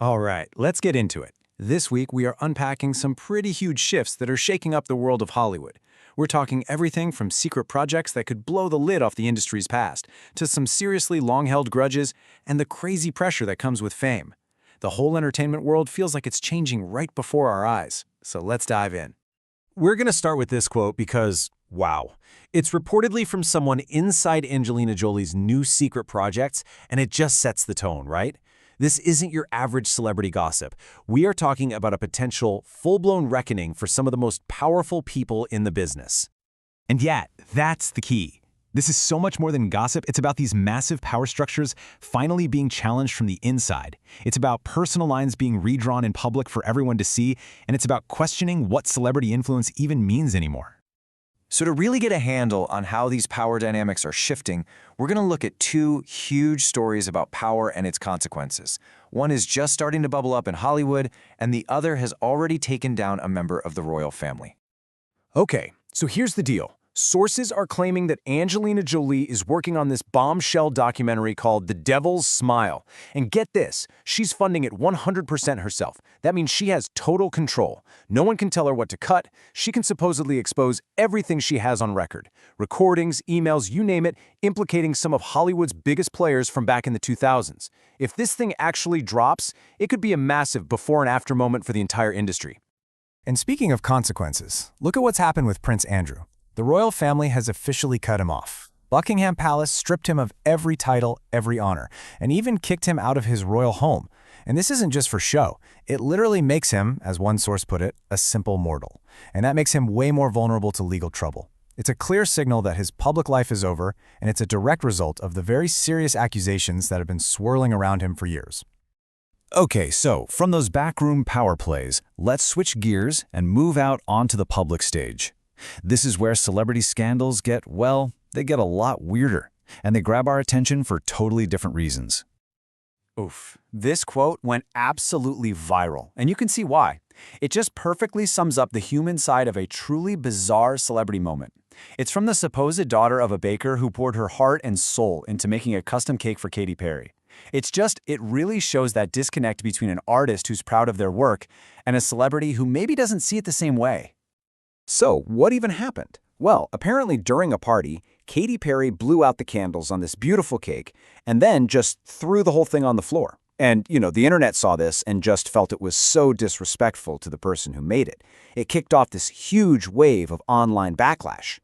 All right, let's get into it. This week, we are unpacking some pretty huge shifts that are shaking up the world of Hollywood. We're talking everything from secret projects that could blow the lid off the industry's past, to some seriously long-held grudges, and the crazy pressure that comes with fame. The whole entertainment world feels like it's changing right before our eyes, so let's dive in. We're going to start with this quote because, wow, it's reportedly from someone inside Angelina Jolie's new secret projects, and it just sets the tone, right? This isn't your average celebrity gossip. We are talking about a potential full-blown reckoning for some of the most powerful people in the business. And yet, that's the key. This is so much more than gossip. It's about these massive power structures finally being challenged from the inside. It's about personal lines being redrawn in public for everyone to see, and it's about questioning what celebrity influence even means anymore. So to really get a handle on how these power dynamics are shifting, we're going to look at two huge stories about power and its consequences. One is just starting to bubble up in Hollywood, and the other has already taken down a member of the royal family. Okay, so here's the deal. Sources are claiming that Angelina Jolie is working on this bombshell documentary called The Devil's Smile. And get this, she's funding it 100% herself. That means she has total control. No one can tell her what to cut. She can supposedly expose everything she has on record. Recordings, emails, you name it, implicating some of Hollywood's biggest players from back in the 2000s. If this thing actually drops, it could be a massive before and after moment for the entire industry. And speaking of consequences, look at what's happened with Prince Andrew. The royal family has officially cut him off. Buckingham Palace stripped him of every title, every honor, and even kicked him out of his royal home. And this isn't just for show. It literally makes him, as one source put it, a simple mortal. And that makes him way more vulnerable to legal trouble. It's a clear signal that his public life is over, and it's a direct result of the very serious accusations that have been swirling around him for years. Okay, so from those backroom power plays, let's switch gears and move out onto the public stage. This is where celebrity scandals get, well, they get a lot weirder, and they grab our attention for totally different reasons. Oof. This quote went absolutely viral, and you can see why. It just perfectly sums up the human side of a truly bizarre celebrity moment. It's from the supposed daughter of a baker who poured her heart and soul into making a custom cake for Katy Perry. It really shows that disconnect between an artist who's proud of their work and a celebrity who maybe doesn't see it the same way. So, what even happened? Well, apparently during a party, Katy Perry blew out the candles on this beautiful cake and then just threw the whole thing on the floor. And, the internet saw this and just felt it was so disrespectful to the person who made it. It kicked off this huge wave of online backlash.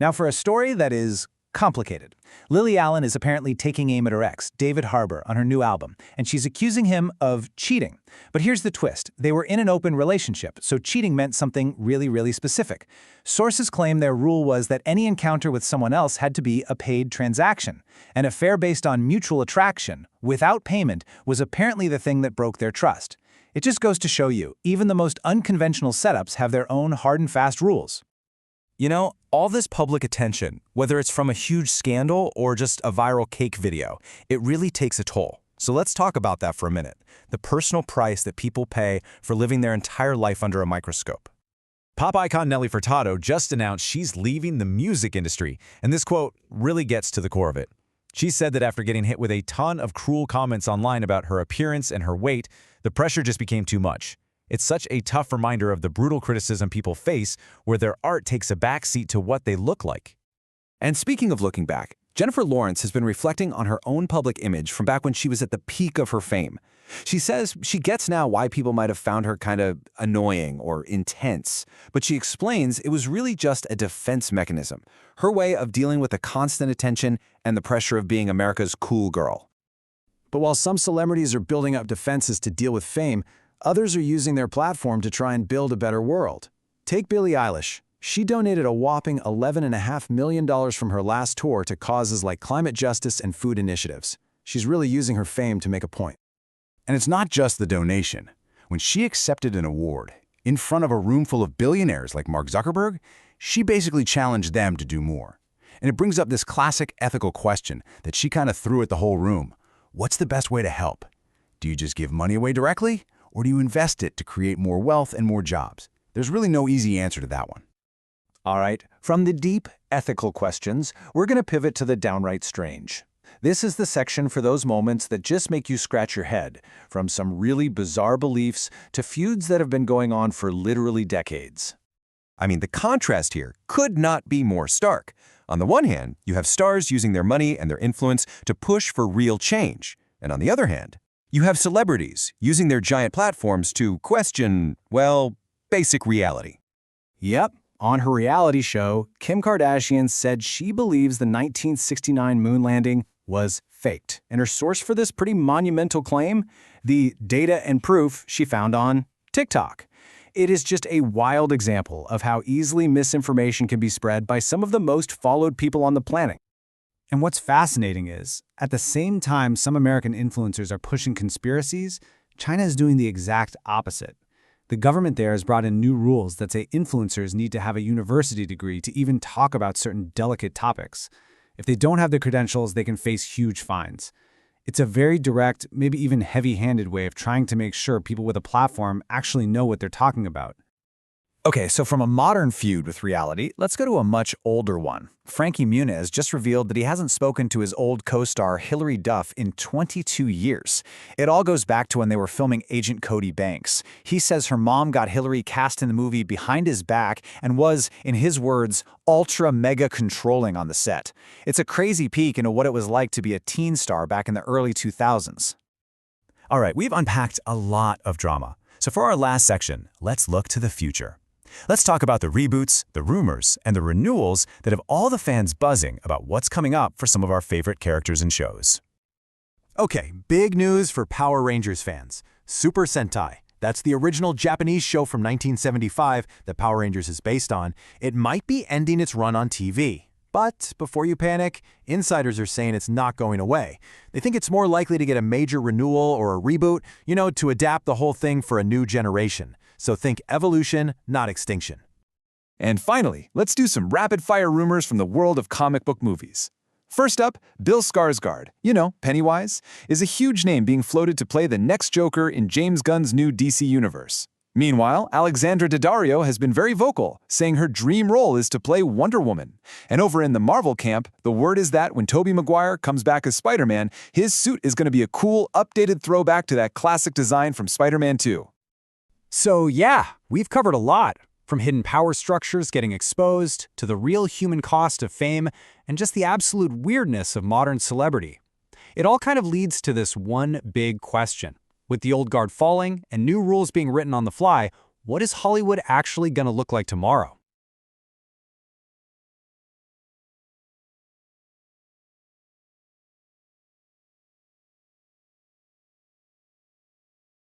Now for a story that is complicated. Lily Allen is apparently taking aim at her ex, David Harbour, on her new album, and she's accusing him of cheating. But here's the twist. They were in an open relationship, so cheating meant something really, really specific. Sources claim their rule was that any encounter with someone else had to be a paid transaction. An affair based on mutual attraction, without payment, was apparently the thing that broke their trust. It just goes to show you, even the most unconventional setups have their own hard and fast rules. All this public attention, whether it's from a huge scandal or just a viral cake video, it really takes a toll. So let's talk about that for a minute. The personal price that people pay for living their entire life under a microscope. Pop icon Nelly Furtado just announced she's leaving the music industry, and this quote really gets to the core of it. She said that after getting hit with a ton of cruel comments online about her appearance and her weight, the pressure just became too much. It's such a tough reminder of the brutal criticism people face where their art takes a backseat to what they look like. And speaking of looking back, Jennifer Lawrence has been reflecting on her own public image from back when she was at the peak of her fame. She says she gets now why people might have found her kind of annoying or intense, but she explains it was really just a defense mechanism, her way of dealing with the constant attention and the pressure of being America's cool girl. But while some celebrities are building up defenses to deal with fame, others are using their platform to try and build a better world. Take Billie Eilish. She donated a whopping $11.5 million from her last tour to causes like climate justice and food initiatives. She's really using her fame to make a point. And it's not just the donation. When she accepted an award in front of a room full of billionaires like Mark Zuckerberg, she basically challenged them to do more. And it brings up this classic ethical question that she kind of threw at the whole room. What's the best way to help? Do you just give money away directly? Or do you invest it to create more wealth and more jobs? There's really no easy answer to that one. All right, from the deep ethical questions, we're going to pivot to the downright strange. This is the section for those moments that just make you scratch your head, from some really bizarre beliefs to feuds that have been going on for literally decades. I mean, the contrast here could not be more stark. On the one hand, you have stars using their money and their influence to push for real change. And on the other hand, you have celebrities using their giant platforms to question, well, basic reality. Yep. On her reality show, Kim Kardashian said she believes the 1969 moon landing was faked. And her source for this pretty monumental claim? The data and proof she found on TikTok. It is just a wild example of how easily misinformation can be spread by some of the most followed people on the planet. And what's fascinating is, at the same time some American influencers are pushing conspiracies, China is doing the exact opposite. The government there has brought in new rules that say influencers need to have a university degree to even talk about certain delicate topics. If they don't have the credentials, they can face huge fines. It's a very direct, maybe even heavy-handed way of trying to make sure people with a platform actually know what they're talking about. Okay, so from a modern feud with reality, let's go to a much older one. Frankie Muniz just revealed that he hasn't spoken to his old co-star Hilary Duff in 22 years. It all goes back to when they were filming Agent Cody Banks. He says her mom got Hilary cast in the movie behind his back and was, in his words, ultra-mega controlling on the set. It's a crazy peek into what it was like to be a teen star back in the early 2000s. All right, we've unpacked a lot of drama. So for our last section, let's look to the future. Let's talk about the reboots, the rumors, and the renewals that have all the fans buzzing about what's coming up for some of our favorite characters and shows. Okay, big news for Power Rangers fans. Super Sentai. That's the original Japanese show from 1975 that Power Rangers is based on. It might be ending its run on TV. But before you panic, insiders are saying it's not going away. They think it's more likely to get a major renewal or a reboot, to adapt the whole thing for a new generation. So think evolution, not extinction. And finally, let's do some rapid-fire rumors from the world of comic book movies. First up, Bill Skarsgård, Pennywise, is a huge name being floated to play the next Joker in James Gunn's new DC universe. Meanwhile, Alexandra Daddario has been very vocal, saying her dream role is to play Wonder Woman. And over in the Marvel camp, the word is that when Tobey Maguire comes back as Spider-Man, his suit is going to be a cool, updated throwback to that classic design from Spider-Man 2. So yeah, we've covered a lot, from hidden power structures getting exposed to the real human cost of fame and just the absolute weirdness of modern celebrity. It all kind of leads to this one big question. With the old guard falling and new rules being written on the fly, what is Hollywood actually going to look like tomorrow?